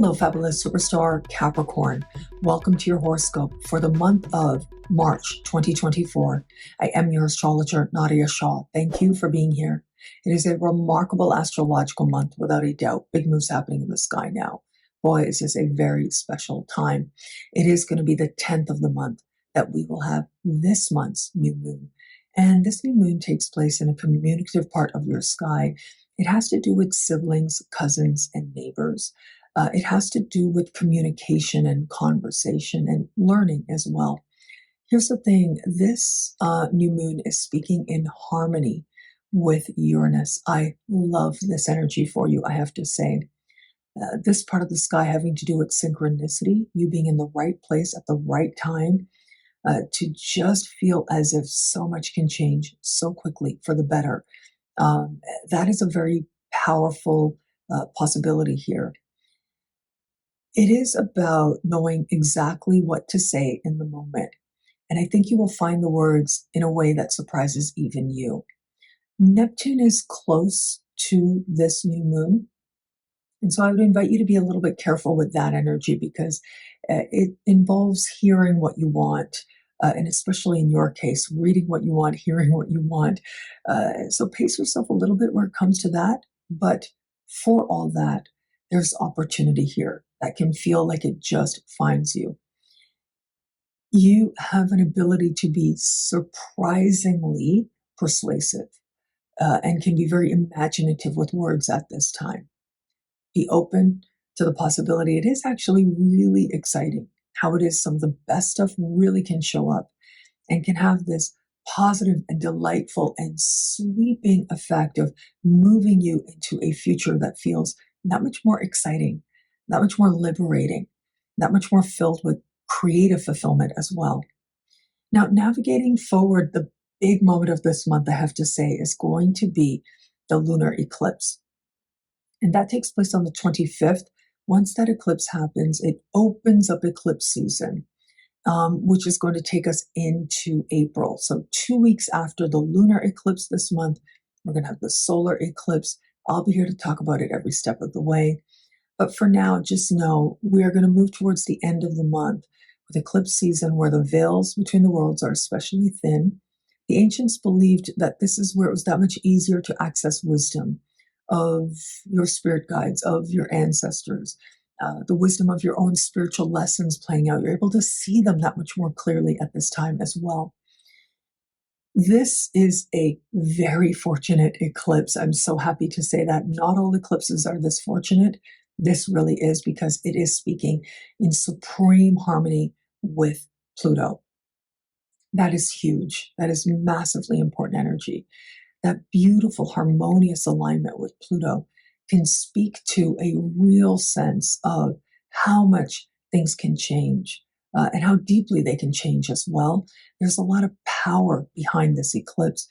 Hello, fabulous superstar Capricorn. Welcome to your horoscope for the month of March 2024. I am your astrologer, Nadiya Shah. Thank you for being here. It is a remarkable astrological month, without a doubt. Big moves happening in the sky now. Boy, is this a very special time. It is going to be the 10th of the month that we will have this month's new moon. And this new moon takes place in a communicative part of your sky. It has to do with siblings, cousins, and neighbors. It has to do with communication and conversation and learning as well. Here's the thing, this new moon is speaking in harmony with Uranus. I love this energy for you, I have to say. This part of the sky having to do with synchronicity, you being in the right place at the right time, to just feel as if so much can change so quickly for the better. That is a very powerful possibility here. It is about knowing exactly what to say in the moment. And I think you will find the words in a way that surprises even you. Neptune is close to this new moon. And so I would invite you to be a little bit careful with that energy because it involves hearing what you want. And especially in your case, reading what you want, hearing what you want. So pace yourself a little bit where it comes to that. But for all that, there's opportunity here that can feel like it just finds you. You have an ability to be surprisingly persuasive and can be very imaginative with words at this time. Be open to the possibility. It is actually really exciting how it is some of the best stuff really can show up and can have this positive and delightful and sweeping effect of moving you into a future that feels that much more exciting, that much more liberating, that much more filled with creative fulfillment as well. Now, navigating forward, the big moment of this month, I have to say, is going to be the lunar eclipse. And that takes place on the 25th. Once that eclipse happens, it opens up eclipse season, which is going to take us into April. So 2 weeks after the lunar eclipse this month, we're going to have the solar eclipse. I'll be here to talk about it every step of the way. But for now, just know we are going to move towards the end of the month with eclipse season where the veils between the worlds are especially thin. The ancients believed that this is where it was that much easier to access wisdom of your spirit guides, of your ancestors, the wisdom of your own spiritual lessons playing out. You're able to see them that much more clearly at this time as well. This is a very fortunate eclipse. I'm so happy to say that. Not all eclipses are this fortunate. This really is because it is speaking in supreme harmony with Pluto. That is huge. That is massively important energy. That beautiful, harmonious alignment with Pluto can speak to a real sense of how much things can change and how deeply they can change as well. There's a lot of power behind this eclipse.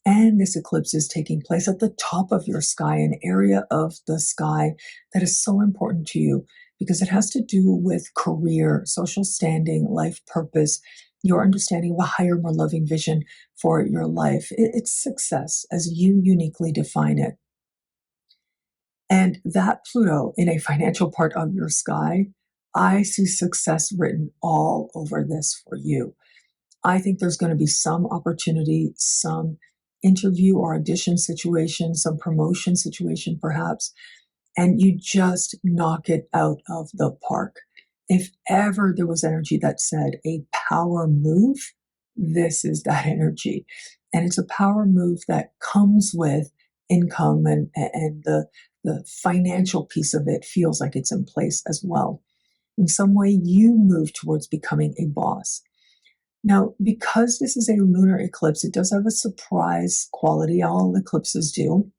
And this eclipse is taking place at the top of your sky, an area of the sky that is so important to you because it has to do with career, social standing, life purpose, your understanding of a higher, more loving vision for your life. It's success as you uniquely define it. And that Pluto in a financial part of your sky, I see success written all over this for you. I think there's going to be some opportunity, some interview or audition situation, some promotion situation perhaps, and you just knock it out of the park. If ever there was energy that said a power move, this is that energy. And it's a power move that comes with income and the financial piece of it feels like it's in place as well. In some way, you move towards becoming a boss. Now, because this is a lunar eclipse, it does have a surprise quality. All eclipses do.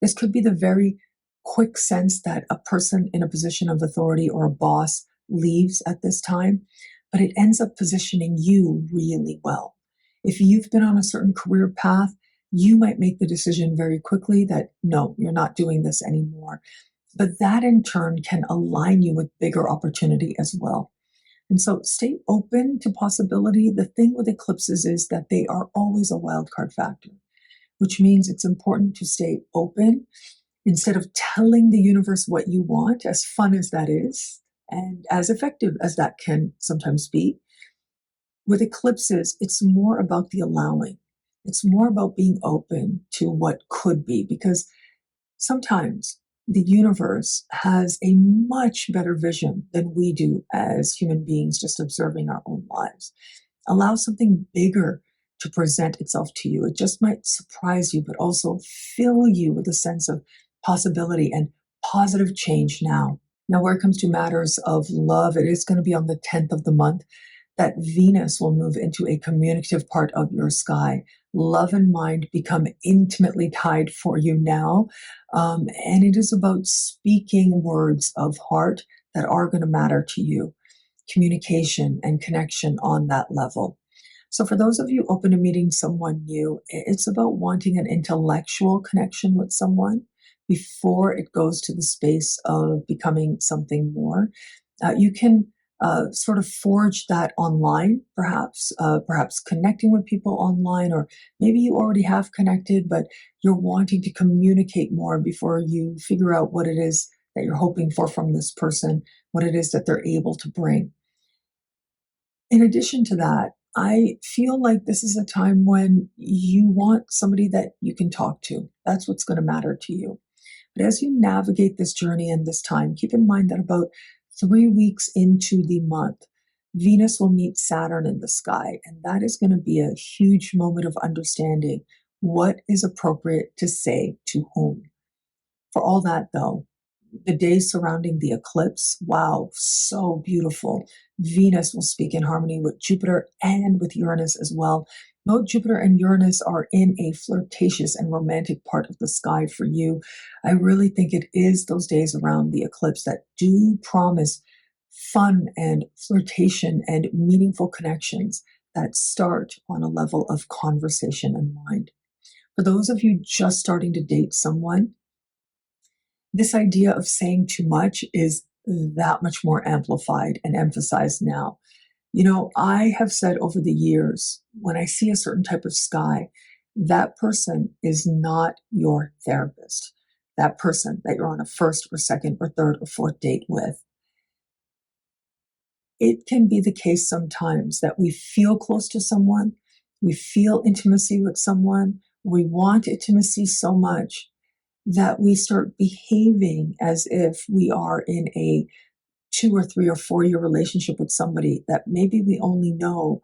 This could be the very quick sense that a person in a position of authority or a boss leaves at this time, but it ends up positioning you really well. If you've been on a certain career path, you might make the decision very quickly that, no, you're not doing this anymore. But that in turn can align you with bigger opportunity as well. And so stay open to possibility. The thing with eclipses is that they are always a wild card factor, which means it's important to stay open. Instead of telling the universe what you want, as fun as that is, and as effective as that can sometimes be, with eclipses, it's more about the allowing. It's more about being open to what could be, because sometimes the universe has a much better vision than we do as human beings just observing our own lives. Allow something bigger to present itself to you. It just might surprise you, but also fill you with a sense of possibility and positive change now. Now, where it comes to matters of love, it is going to be on the 10th of the month that Venus will move into a communicative part of your sky. Love and mind become intimately tied for you now. And it is about speaking words of heart that are going to matter to you, communication and connection on that level. So for those of you open to meeting someone new, it's about wanting an intellectual connection with someone before it goes to the space of becoming something more. You can sort of forge that online, perhaps connecting with people online, or maybe you already have connected, but you're wanting to communicate more before you figure out what it is that you're hoping for from this person, what it is that they're able to bring. In addition to that, I feel like this is a time when you want somebody that you can talk to. That's what's going to matter to you. But as you navigate this journey and this time, keep in mind that about 3 weeks into the month, Venus will meet Saturn in the sky, and that is going to be a huge moment of understanding what is appropriate to say to whom. For all that, though, the days surrounding the eclipse, wow, so beautiful. Venus will speak in harmony with Jupiter and with Uranus as well. Both Jupiter and Uranus are in a flirtatious and romantic part of the sky for you. I really think it is those days around the eclipse that do promise fun and flirtation and meaningful connections that start on a level of conversation and mind. For those of you just starting to date someone, this idea of saying too much is that much more amplified and emphasized now. You know, I have said over the years, when I see a certain type of sky, that person is not your therapist. That person that you're on a first or second or third or fourth date with. It can be the case sometimes that we feel close to someone, we feel intimacy with someone, we want intimacy so much that we start behaving as if we are in a 2 or 3 or 4 year relationship with somebody that maybe we only know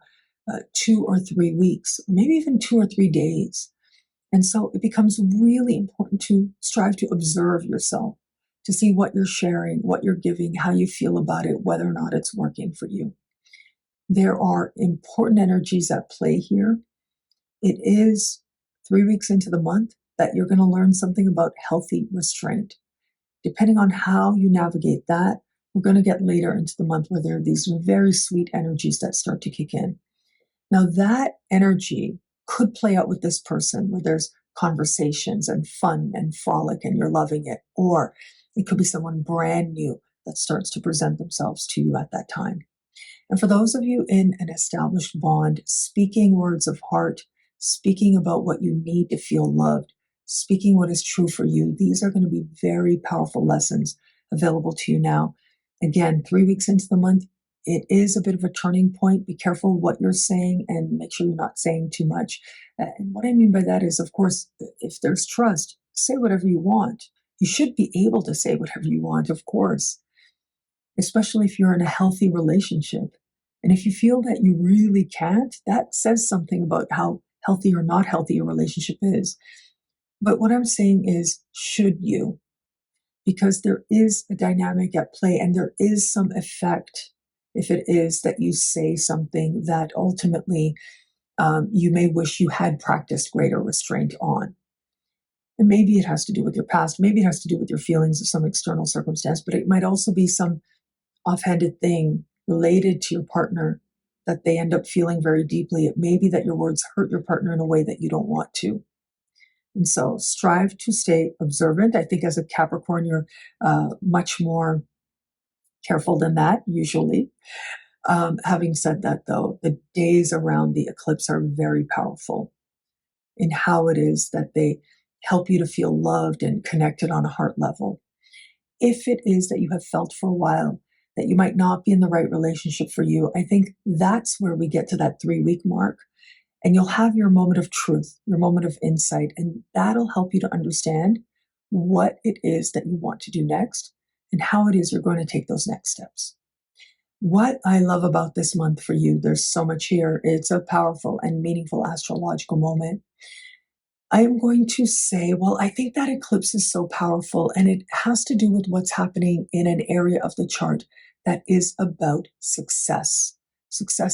2 or 3 weeks, or maybe even 2 or 3 days. And so it becomes really important to strive to observe yourself, to see what you're sharing, what you're giving, how you feel about it, whether or not it's working for you. There are important energies at play here. It is 3 weeks into the month that you're going to learn something about healthy restraint. Depending on how you navigate that, we're going to get later into the month where there are these very sweet energies that start to kick in. Now, that energy could play out with this person where there's conversations and fun and frolic and you're loving it. Or it could be someone brand new that starts to present themselves to you at that time. And for those of you in an established bond, speaking words of heart, speaking about what you need to feel loved, speaking what is true for you, these are going to be very powerful lessons available to you now. Again, 3 weeks into the month, it is a bit of a turning point. Be careful what you're saying and make sure you're not saying too much. And what I mean by that is, of course, if there's trust, say whatever you want. You should be able to say whatever you want, of course, especially if you're in a healthy relationship. And if you feel that you really can't, that says something about how healthy or not healthy your relationship is. But what I'm saying is, should you? Because there is a dynamic at play and there is some effect if it is that you say something that ultimately you may wish you had practiced greater restraint on. And maybe it has to do with your past, maybe it has to do with your feelings of some external circumstance, but it might also be some offhanded thing related to your partner that they end up feeling very deeply. It may be that your words hurt your partner in a way that you don't want to. And so strive to stay observant. I think as a Capricorn, you're much more careful than that, usually. Having said that, though, the days around the eclipse are very powerful in how it is that they help you to feel loved and connected on a heart level. If it is that you have felt for a while that you might not be in the right relationship for you, I think that's where we get to that 3-week mark. And you'll have your moment of truth, your moment of insight, and that'll help you to understand what it is that you want to do next and how it is you're going to take those next steps. What I love about this month for you, there's so much here. It's a powerful and meaningful astrological moment. I am going to say, well, I think that eclipse is so powerful, and it has to do with what's happening in an area of the chart that is about success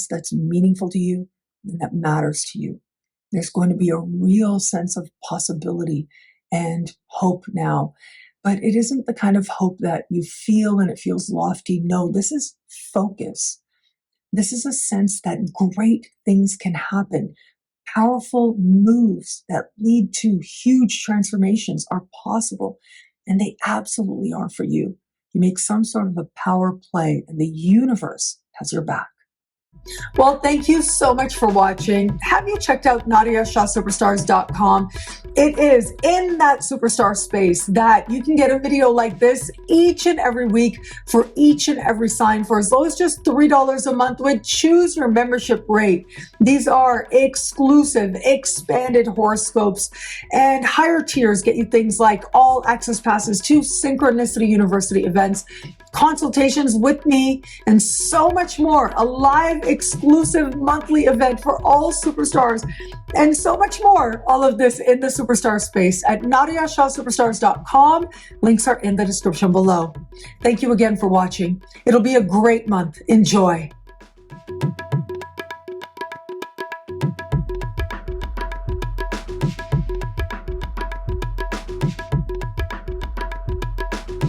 that's meaningful to you and that matters to you. There's going to be a real sense of possibility and hope now, but it isn't the kind of hope that you feel and it feels lofty. No, this is focus. This is a sense that great things can happen. Powerful moves that lead to huge transformations are possible, and they absolutely are for you. You make some sort of a power play, and the universe has your back. Well, thank you so much for watching. Have you checked out NadiyaShahSuperstars.com? It is in that superstar space that you can get a video like this each and every week for each and every sign for as low as just $3 a month with choose your membership rate. These are exclusive, expanded horoscopes, and higher tiers get you things like all access passes to Synchronicity University events, consultations with me, and so much more. A live exclusive monthly event for all superstars and so much more. All of this in the superstar space at NadiyaShahSuperstars.com. Links are in the description below. Thank you again for watching. It'll be a great month. Enjoy.